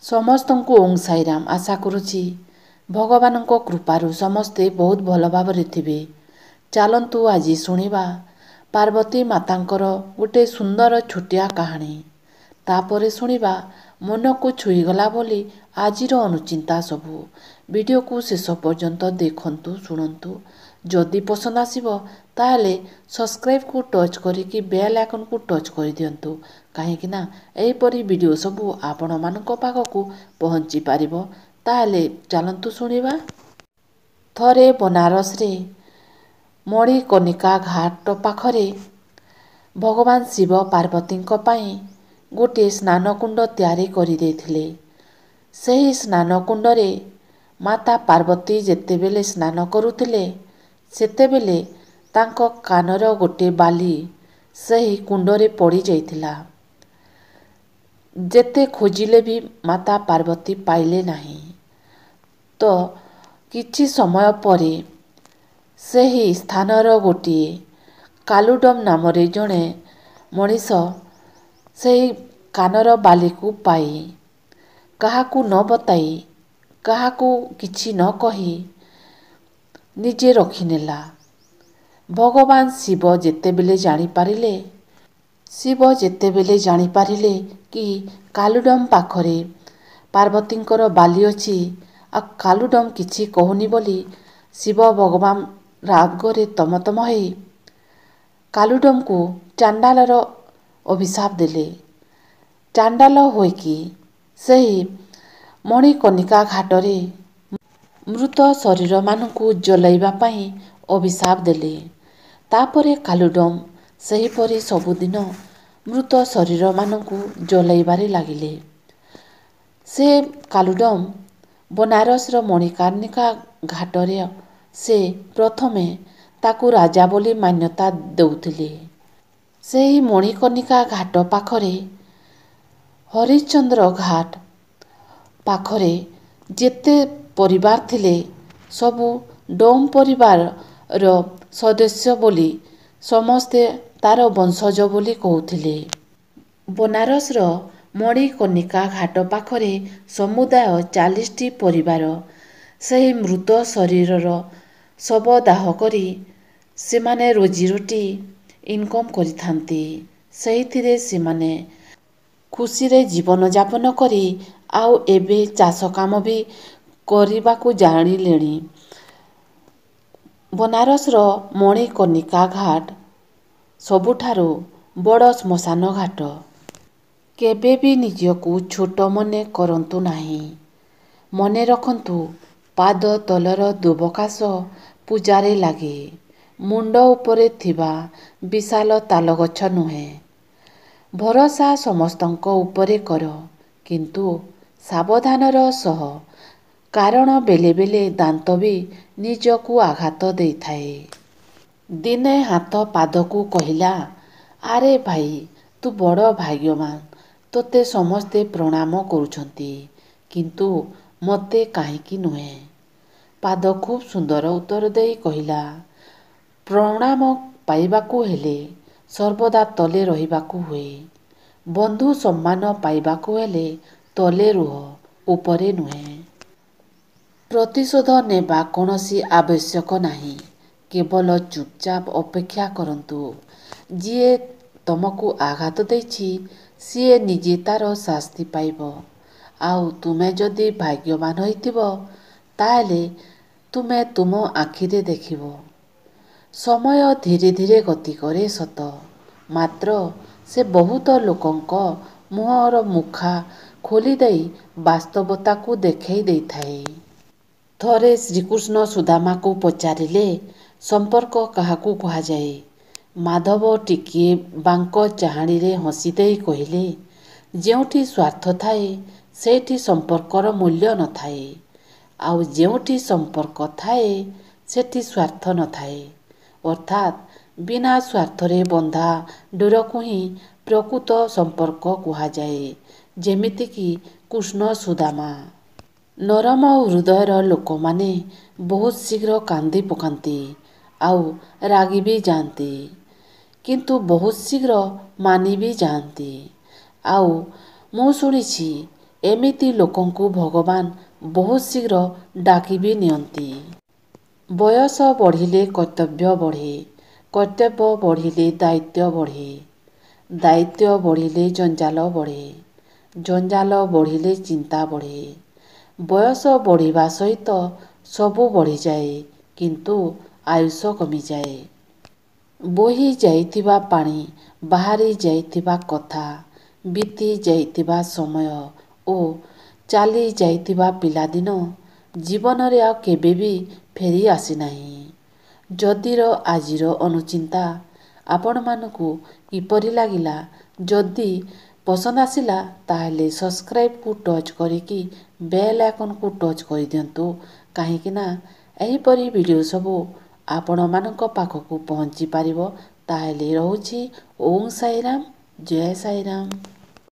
ସମସ୍ତଙ୍କୁ ଓଁ ସାଇରାମ। ଆଶା କରୁଛି ଭଗବାନଙ୍କ କୃପାରୁ ସମସ୍ତେ ବହୁତ ଭଲ ଭାବରେ ଥିବେ। ଚାଲନ୍ତୁ ଆଜି ଶୁଣିବା ପାର୍ବତୀ ମାତାଙ୍କର ଗୋଟେ ସୁନ୍ଦର ଛୋଟିଆ କାହାଣୀ। ତାପରେ ଶୁଣିବା ମନକୁ ଛୁଇଁଗଲା ବୋଲି ଆଜିର ଅନୁଚିନ୍ତା ସବୁ। ଭିଡ଼ିଓକୁ ଶେଷ ପର୍ଯ୍ୟନ୍ତ ଦେଖନ୍ତୁ, ଶୁଣନ୍ତୁ। ଯଦି ପସନ୍ଦ ଆସିବ ତାହେଲେ ସବସ୍କ୍ରାଇବ୍କୁ ଟଚ୍ କରିକି ବେଲ୍ ଆଇକନ୍କୁ ଟଚ୍ କରିଦିଅନ୍ତୁ, କାହିଁକିନା ଏହିପରି ଭିଡ଼ିଓ ସବୁ ଆପଣମାନଙ୍କ ପାଖକୁ ପହଞ୍ଚି ପାରିବ। ତାହେଲେ ଚାଲନ୍ତୁ ଶୁଣିବା। ଥରେ ବନାରସରେ ମଣିକର୍ଣ୍ଣିକା ଘାଟ ପାଖରେ ଭଗବାନ ଶିବ ପାର୍ବତୀଙ୍କ ପାଇଁ ଗୋଟିଏ ସ୍ନାନକୁଣ୍ଡ ତିଆରି କରିଦେଇଥିଲେ। ସେହି ସ୍ନାନକୁଣ୍ଡରେ ମାତା ପାର୍ବତୀ ଯେତେବେଳେ ସ୍ନାନ କରୁଥିଲେ, ସେତେବେଳେ ତାଙ୍କ କାନର ଗୋଟିଏ ବାଲି ସେହି କୁଣ୍ଡରେ ପଡ଼ିଯାଇଥିଲା। ଯେତେ ଖୋଜିଲେ ବି ମାତା ପାର୍ବତୀ ପାଇଲେ ନାହିଁ। ତ କିଛି ସମୟ ପରେ ସେହି ସ୍ଥାନର ଗୋଟିଏ କାଲୁଡମ ନାମରେ ଜଣେ ମଣିଷ ସେହି କାନର ବାଲିକୁ ପାଇ କାହାକୁ ନ ବତାଇ, କାହାକୁ କିଛି ନ କହି ନିଜେ ରଖିନେଲା। ଭଗବାନ ଶିବ ଯେତେବେଳେ ଜାଣିପାରିଲେ କି କାଲୁଡମ ପାଖରେ ପାର୍ବତୀଙ୍କର ବାଲି ଅଛି ଆଉ କାଲୁଡମ କିଛି କହୁନି ବୋଲି, ଶିବ ଭଗବାନ ରାଗରେ ତମତମ ହୋଇ କାଲୁଡମକୁ ଚାଣ୍ଡାଳର ଅଭିଶାପ ଦେଲେ। ଚାଣ୍ଡାଳ ହୋଇକି ସେହି ମଣିକର୍ଣ୍ଣିକା ଘାଟରେ ମୃତ ଶରୀରମାନଙ୍କୁ ଜଳାଇବା ପାଇଁ ଅଭିଶାପ ଦେଲେ। ତାପରେ କାଲୁଡମ ସେହିପରି ସବୁଦିନ ମୃତ ଶରୀରମାନଙ୍କୁ ଜଳାଇବାରେ ଲାଗିଲେ। ସେ କାଲୁଡମ ବନାରସର ମଣିକର୍ଣ୍ଣିକା ଘାଟରେ ସେ ପ୍ରଥମେ ତାକୁ ରାଜା ବୋଲି ମାନ୍ୟତା ଦେଉଥିଲେ। ସେହି ମଣିକର୍ଣ୍ଣିକା ଘାଟ ପାଖରେ ହରିଶ୍ଚନ୍ଦ୍ର ଘାଟ ପାଖରେ ଯେତେ ପରିବାର ଥିଲେ ସବୁ ଡୋମ ପରିବାରର ସଦସ୍ୟ ବୋଲି ସମସ୍ତେ ତାର ବଂଶଜ ବୋଲି କହୁଥିଲେ। ବନାରସର ମଣିକର୍ଣ୍ଣିକା ଘାଟ ପାଖରେ ସମୁଦାୟ 40ଟି ପରିବାର ସେହି ମୃତ ଶରୀରର ଶବ ଦାହ କରି ସେମାନେ ରୋଜିରୋଟି ଇନକମ୍ କରିଥାନ୍ତି। ସେଇଥିରେ ସେମାନେ ଖୁସିରେ ଜୀବନଯାପନ କରି ଆଉ ଏବେ ଚାଷ କାମ ବି କରିବାକୁ ଜାଣିଲେଣି। ବନାରସର ମଣିକର୍ଣ୍ଣିକା ଘାଟ ସବୁଠାରୁ ବଡ଼ ଶ୍ମଶାନ ଘାଟ। କେବେ ବି ନିଜକୁ ଛୋଟ ମନେ କରନ୍ତୁ ନାହିଁ। ମନେ ରଖନ୍ତୁ, ପାଦ ତଳର ଦୁବକାଶ ପୂଜାରେ ଲାଗେ, ମୁଣ୍ଡ ଉପରେ ଥିବା ବିଶାଳ ତାଲଗଛ ନୁହେଁ। ଭରସା ସମସ୍ତଙ୍କ ଉପରେ କର, କିନ୍ତୁ ସାବଧାନର ସହ, କାରଣ ବେଳେ ବେଳେ ଦାନ୍ତ ବି ନିଜକୁ ଆଘାତ ଦେଇଥାଏ। ଦିନେ ହାତ ପାଦକୁ କହିଲା, ଆରେ ଭାଇ, ତୁ ବଡ଼ ଭାଗ୍ୟବାନ, ତୋତେ ସମସ୍ତେ ପ୍ରଣାମ କରୁଛନ୍ତି, କିନ୍ତୁ ମୋତେ କାହିଁକି ନୁହେଁ? ପାଦ ଖୁବ୍ ସୁନ୍ଦର ଉତ୍ତର ଦେଇ କହିଲା, ପ୍ରଣାମ ପାଇବାକୁ ହେଲେ ସର୍ବଦା ତଳେ ରହିବାକୁ ହୁଏ। ବନ୍ଧୁ ସମ୍ମାନ ପାଇବାକୁ ହେଲେ ତଳେ ରୁହ, ଉପରେ ନୁହେଁ। ପ୍ରତିଶୋଧ ନେବା କୌଣସି ଆବଶ୍ୟକ ନାହିଁ। କେବଳ ଚୁପଚାପ ଅପେକ୍ଷା କରନ୍ତୁ। ଯିଏ ତମକୁ ଆଘାତ ଦେଇଛି ସିଏ ନିଜେ ତାର ଶାସ୍ତି ପାଇବ। ଆଉ ତୁମେ ଯଦି ଭାଗ୍ୟବାନ ହୋଇଥିବ, ତାହେଲେ ତୁମେ ତୁମ ଆଖିରେ ଦେଖିବ। ସମୟ ଧୀରେ ଧୀରେ ଗତି କରେ ସତ, ମାତ୍ର ସେ ବହୁତ ଲୋକଙ୍କ ମୁହଁର ମୁଖା ଖୋଲିଦେଇ ବାସ୍ତବତାକୁ ଦେଖାଇ ଦେଇଥାଏ। ଥରେ ଶ୍ରୀକୃଷ୍ଣ ସୁଦାମାକୁ ପଚାରିଲେ, ସମ୍ପର୍କ କାହାକୁ କୁହାଯାଏ? ମାଧବ ଟିକିଏ ବାଙ୍କ ଚାହାଣୀରେ ହସିଦେଇ କହିଲେ, ଯେଉଁଠି ସ୍ୱାର୍ଥ ଥାଏ ସେଇଠି ସମ୍ପର୍କର ମୂଲ୍ୟ ନଥାଏ, ଆଉ ଯେଉଁଠି ସମ୍ପର୍କ ଥାଏ ସେଠି ସ୍ୱାର୍ଥ ନଥାଏ। ଅର୍ଥାତ୍ ବିନା ସ୍ୱାର୍ଥରେ ବନ୍ଧା ଡୋରକୁ ହିଁ ପ୍ରକୃତ ସମ୍ପର୍କ କୁହାଯାଏ। ଯେମିତିକି କୃଷ୍ଣ ସୁଦାମା। ନରମ ହୃଦୟର ଲୋକମାନେ ବହୁତ ଶୀଘ୍ର କାନ୍ଦି ପକାନ୍ତି ଆଉ ରାଗି ବି ଯାଆନ୍ତି, କିନ୍ତୁ ବହୁତ ଶୀଘ୍ର ମାନି ବି ଯାଆନ୍ତି। ଆଉ ମୁଁ ଶୁଣିଛି ଏମିତି ଲୋକଙ୍କୁ ଭଗବାନ ବହୁତ ଶୀଘ୍ର ଡାକି ବି ନିଅନ୍ତି। ବୟସ ବଢ଼ିଲେ କର୍ତ୍ତବ୍ୟ ବଢ଼େ, କର୍ତ୍ତବ୍ୟ ବଢ଼ିଲେ ଦାୟିତ୍ୱ ବଢ଼େ, ଦାୟିତ୍ୱ ବଢ଼ିଲେ ଜଞ୍ଜାଳ ବଢ଼େ, ଜଞ୍ଜାଳ ବଢ଼ିଲେ ଚିନ୍ତା ବଢ଼େ। ବୟସ ବଢ଼ିବା ସହିତ ସବୁ ବଢ଼ିଯାଏ କିନ୍ତୁ ଆୟୁଷ କମିଯାଏ। ବୋହି ଯାଇଥିବା ପାଣି, ବାହାରି ଯାଇଥିବା କଥା, ବିତି ଯାଇଥିବା ସମୟ ଓ ଚାଲି ଯାଇଥିବା ପିଲାଦିନ ଜୀବନରେ ଆଉ କେବେ ବି ଫେରି ଆସିନାହିଁ। ଯଦିର ଆଜିର ଅନୁଚିନ୍ତା ଆପଣମାନଙ୍କୁ କିପରି ଲାଗିଲା? ଯଦି ପସନ୍ଦ ଆସିଲା ତାହେଲେ ସବସ୍କ୍ରାଇବକୁ ଟଚ୍ କରିକି ବେଲ୍ ଆଇକନ୍କୁ ଟଚ୍ କରିଦିଅନ୍ତୁ, କାହିଁକିନା ଏହିପରି ଭିଡ଼ିଓ ସବୁ ଆପଣମାନଙ୍କ ପାଖକୁ ପହଞ୍ଚି ପାରିବ। ତାହେଲେ ରହୁଛି। ଓଁ ସାଇରାମ, ଜୟ ସାଇରାମ।